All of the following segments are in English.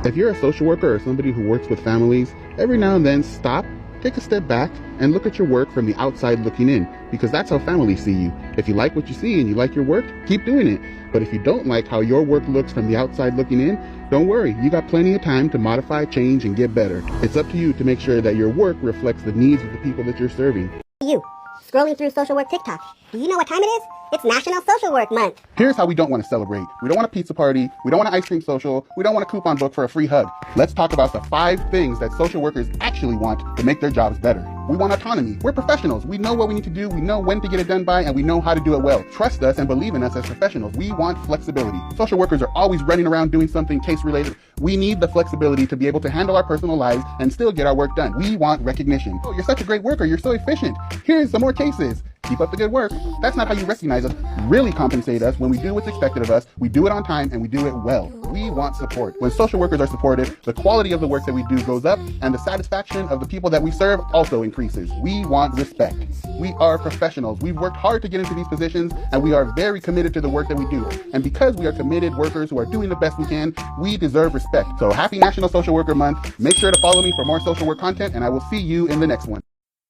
If you're a social worker or somebody who works with families, every now and then stop, take a step back, and look at your work from the outside looking in, because that's how families see you. If you like what you see and you like your work, keep doing it. But if you don't like how your work looks from the outside looking in, don't worry, you got plenty of time to modify, change, and get better. It's up to you to make sure that your work reflects the needs of the people that you're serving. You, scrolling through social work TikTok, do you know what time it is? It's National Social Work Month. Here's how we don't want to celebrate. We don't want a pizza party. We don't want an ice cream social. We don't want a coupon book for a free hug. Let's talk about the 5 things that social workers actually want to make their jobs better. We want autonomy. We're professionals. We know what we need to do. We know when to get it done by, and we know how to do it well. Trust us and believe in us as professionals. We want flexibility. Social workers are always running around doing something case-related. We need the flexibility to be able to handle our personal lives and still get our work done. We want recognition. Oh, you're such a great worker. You're so efficient. Here's some more cases. Keep up the good work. That's not how you recognize us. Really compensate us when we do what's expected of us. We do it on time and we do it well. We want support. When social workers are supported, the quality of the work that we do goes up and the satisfaction of the people that we serve also increases. We want respect. We are professionals. We've worked hard to get into these positions and we are very committed to the work that we do. And because we are committed workers who are doing the best we can, we deserve respect. So happy National Social Worker Month. Make sure to follow me for more social work content and I will see you in the next one.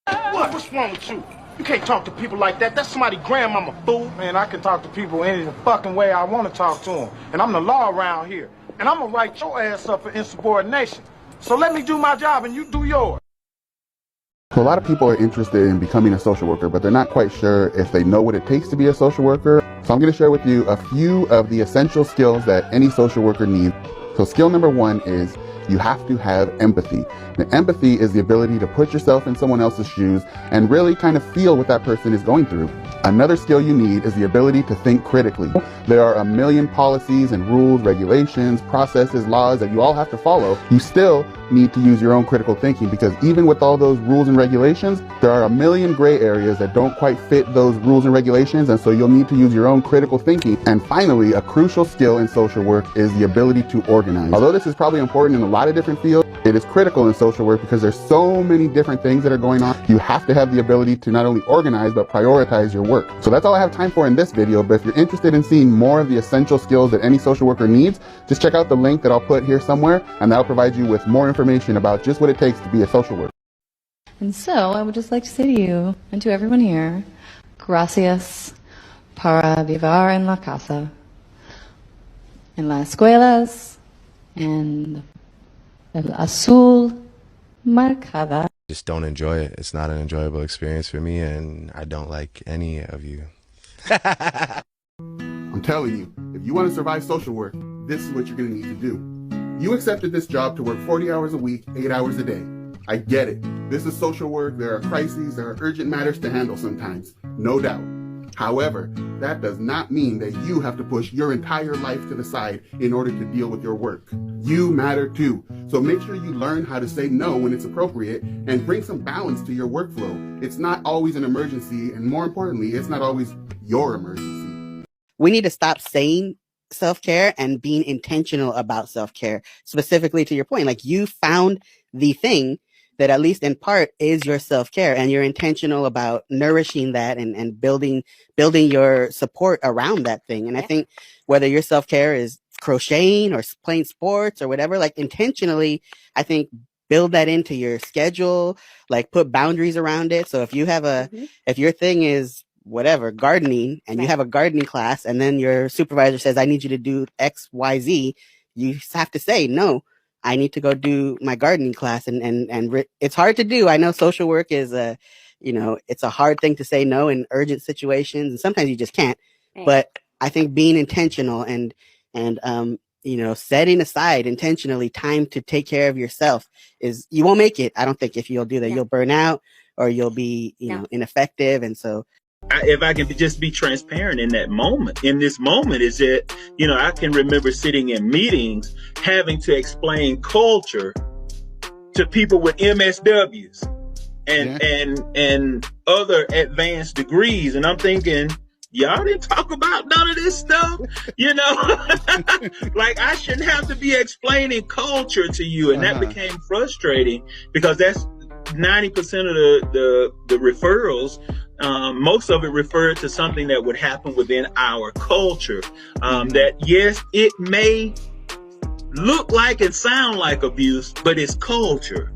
What? What's wrong with you? You can't talk to people like that. That's somebody's grandmama, fool. Man, I can talk to people any fucking way I want to talk to them. And I'm the law around here. And I'm going to write your ass up for insubordination. So let me do my job and you do yours. So a lot of people are interested in becoming a social worker, but they're not quite sure if they know what it takes to be a social worker. So I'm going to share with you a few of the essential skills that any social worker needs. So skill number 1 is you have to have empathy. Now, empathy is the ability to put yourself in someone else's shoes and really kind of feel what that person is going through. Another skill you need is the ability to think critically. There are a million policies and rules, regulations, processes, laws that you all have to follow. You still need to use your own critical thinking because even with all those rules and regulations, there are a million gray areas that don't quite fit those rules and regulations, and so you'll need to use your own critical thinking. And finally, a crucial skill in social work is the ability to organize. Although this is probably important in a lot of different fields, it is critical in social work because there's so many different things that are going on. You have to have the ability to not only organize, but prioritize your work. So that's all I have time for in this video, but if you're interested in seeing more of the essential skills that any social worker needs, just check out the link that I'll put here somewhere, and that'll provide you with more information about just what it takes to be a social worker. And so I would just like to say to you and to everyone here, gracias para vivir en la casa, en las escuelas, en el azul marcada. Just don't enjoy it. It's not an enjoyable experience for me, and I don't like any of you. I'm telling you, if you want to survive social work, this is what you're going to need to do. You accepted this job to work 40 hours a week, 8 hours a day. I get it. This is social work. There are crises. There are urgent matters to handle sometimes. No doubt. However, that does not mean that you have to push your entire life to the side in order to deal with your work. You matter too. So make sure you learn how to say no when it's appropriate and bring some balance to your workflow. It's not always an emergency, and more importantly, it's not always your emergency. We need to stop saying self-care and being intentional about self-care. Specifically to your point, like you found the thing that at least in part is your self-care, and you're intentional about nourishing that and building your support around that thing. And I think whether your self-care is crocheting or playing sports or whatever, like intentionally, I think build that into your schedule, like put boundaries around it. So if you have if your thing is whatever, gardening, and you have a gardening class, and then your supervisor says, I need you to do X, Y, Z, you have to say, no, I need to go do my gardening class. And it's hard to do. I know social work is it's a hard thing to say no in urgent situations. And sometimes you just can't, but I think being intentional and setting aside intentionally time to take care of yourself you won't make it. I don't think if you'll do that, you'll burn out or you'll be, ineffective. And so, if I can just be transparent in that moment, in this moment, is that, I can remember sitting in meetings having to explain culture to people with MSWs and other advanced degrees. And I'm thinking, y'all didn't talk about none of this stuff, like I shouldn't have to be explaining culture to you. And that became frustrating because that's 90% of the referrals. Most of it referred to something that would happen within our culture. That yes, it may look like and sound like abuse, but it's culture.